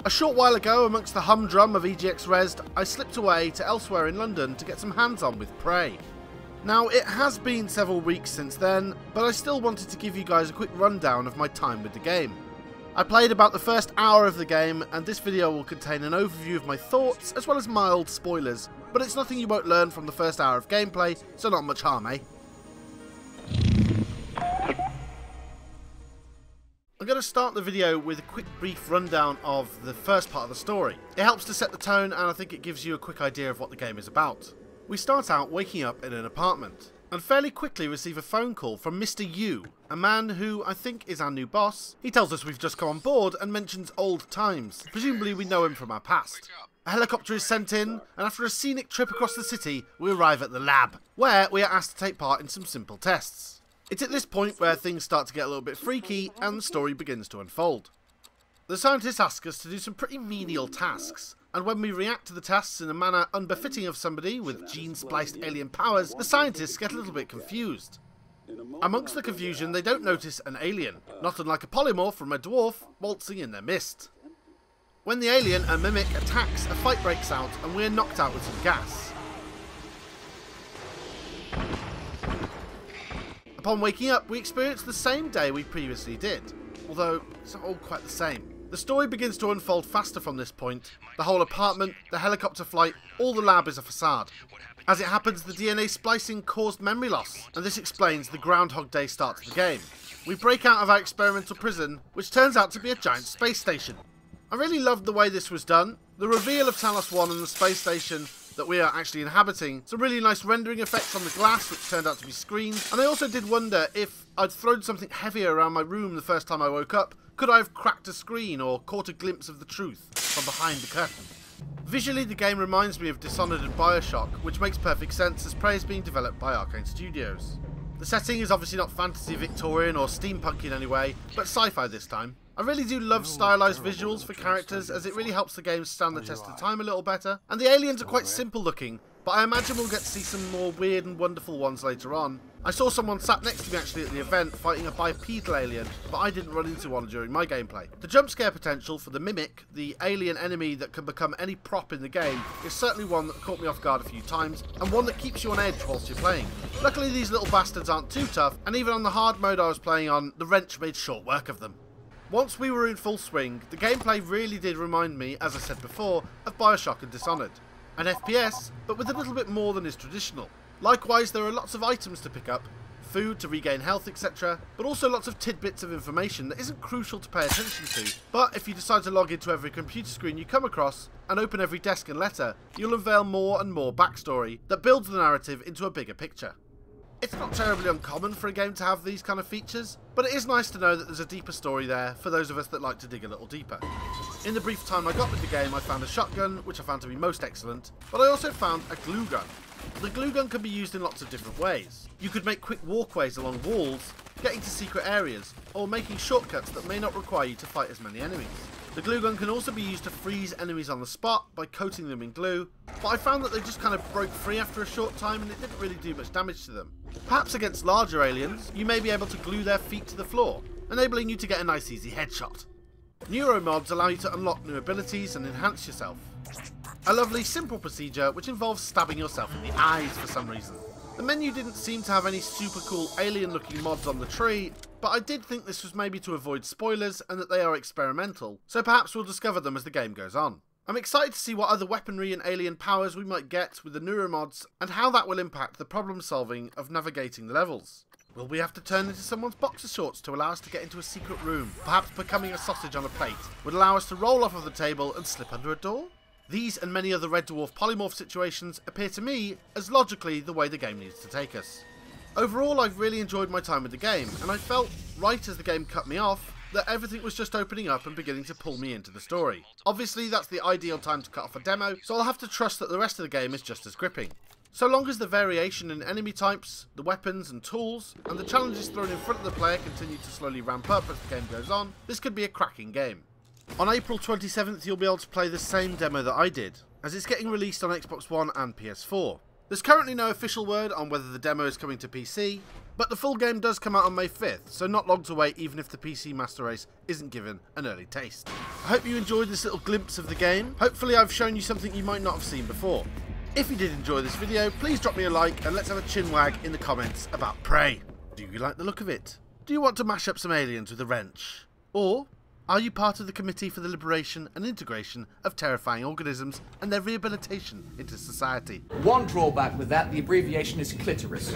A short while ago, amongst the humdrum of EGX Rezzed, I slipped away to elsewhere in London to get some hands-on with Prey. Now, it has been several weeks since then, but I still wanted to give you guys a quick rundown of my time with the game. I played about the first hour of the game, and this video will contain an overview of my thoughts, as well as mild spoilers, but it's nothing you won't learn from the first hour of gameplay, so not much harm, eh? I'm going to start the video with a quick brief rundown of the first part of the story. It helps to set the tone, and I think it gives you a quick idea of what the game is about. We start out waking up in an apartment, and fairly quickly receive a phone call from Mr. U, a man who I think is our new boss. He tells us we've just come on board and mentions old times. Presumably we know him from our past. A helicopter is sent in, and after a scenic trip across the city, we arrive at the lab, where we are asked to take part in some simple tests. It's at this point where things start to get a little bit freaky, and the story begins to unfold. The scientists ask us to do some pretty menial tasks, and when we react to the tasks in a manner unbefitting of somebody with gene-spliced alien powers, the scientists get a little bit confused. Amongst the confusion, they don't notice an alien, not unlike a polymorph from a dwarf, waltzing in their midst. When the alien, a mimic, attacks, a fight breaks out, and we're knocked out with some gas. Upon waking up, we experience the same day we previously did, although it's not all quite the same. The story begins to unfold faster from this point. The whole apartment, the helicopter flight, all the lab is a facade. As it happens, the DNA splicing caused memory loss, and this explains the Groundhog Day start to the game. We break out of our experimental prison, which turns out to be a giant space station. I really loved the way this was done. The reveal of Talos 1 and the space station that we are actually inhabiting. Some really nice rendering effects on the glass, which turned out to be screens. And I also did wonder if I'd thrown something heavier around my room the first time I woke up. Could I have cracked a screen or caught a glimpse of the truth from behind the curtain? Visually, the game reminds me of Dishonored and Bioshock, which makes perfect sense as Prey is being developed by Arcane Studios. The setting is obviously not fantasy Victorian or steampunk in any way, but sci-fi this time. I really do love stylized visuals for characters, as it really helps the game stand the test of time a little better. And the aliens are quite simple looking, but I imagine we'll get to see some more weird and wonderful ones later on. I saw someone sat next to me actually at the event fighting a bipedal alien, but I didn't run into one during my gameplay. The jump scare potential for the Mimic, the alien enemy that can become any prop in the game, is certainly one that caught me off guard a few times, and one that keeps you on edge whilst you're playing. Luckily these little bastards aren't too tough, and even on the hard mode I was playing on, the wrench made short work of them. Once we were in full swing, the gameplay really did remind me, as I said before, of Bioshock and Dishonored. An FPS, but with a little bit more than is traditional. Likewise, there are lots of items to pick up, food to regain health, etc., but also lots of tidbits of information that isn't crucial to pay attention to. But if you decide to log into every computer screen you come across, and open every desk and letter, you'll unveil more and more backstory that builds the narrative into a bigger picture. It's not terribly uncommon for a game to have these kind of features, but it is nice to know that there's a deeper story there for those of us that like to dig a little deeper. In the brief time I got with the game, I found a shotgun, which I found to be most excellent, but I also found a glue gun. The glue gun can be used in lots of different ways. You could make quick walkways along walls, getting to secret areas, or making shortcuts that may not require you to fight as many enemies. The glue gun can also be used to freeze enemies on the spot by coating them in glue, but I found that they just kind of broke free after a short time and it didn't really do much damage to them. Perhaps against larger aliens, you may be able to glue their feet to the floor, enabling you to get a nice easy headshot. Neuromobs allow you to unlock new abilities and enhance yourself. A lovely simple procedure which involves stabbing yourself in the eyes for some reason. The menu didn't seem to have any super cool alien looking mods on the tree, but I did think this was maybe to avoid spoilers and that they are experimental, so perhaps we'll discover them as the game goes on. I'm excited to see what other weaponry and alien powers we might get with the neuromods and how that will impact the problem solving of navigating the levels. Will we have to turn into someone's boxer shorts to allow us to get into a secret room? Perhaps becoming a sausage on a plate would allow us to roll off of the table and slip under a door? These and many other Red Dwarf polymorph situations appear to me as logically the way the game needs to take us. Overall, I've really enjoyed my time with the game, and I felt, right as the game cut me off, that everything was just opening up and beginning to pull me into the story. Obviously, that's the ideal time to cut off a demo, so I'll have to trust that the rest of the game is just as gripping. So long as the variation in enemy types, the weapons and tools, and the challenges thrown in front of the player continue to slowly ramp up as the game goes on, this could be a cracking game. On April 27th, you'll be able to play the same demo that I did, as it's getting released on Xbox One and PS4. There's currently no official word on whether the demo is coming to PC, But the full game does come out on May 5th, so not long to wait even if the PC Master Race isn't given an early taste. I hope you enjoyed this little glimpse of the game. Hopefully I've shown you something you might not have seen before. If you did enjoy this video, please drop me a like and let's have a chinwag in the comments about Prey. Do you like the look of it? Do you want to mash up some aliens with a wrench? Or are you part of the Committee for the Liberation and Integration of Terrifying Organisms and their Rehabilitation into Society? One drawback with that, the abbreviation is clitoris.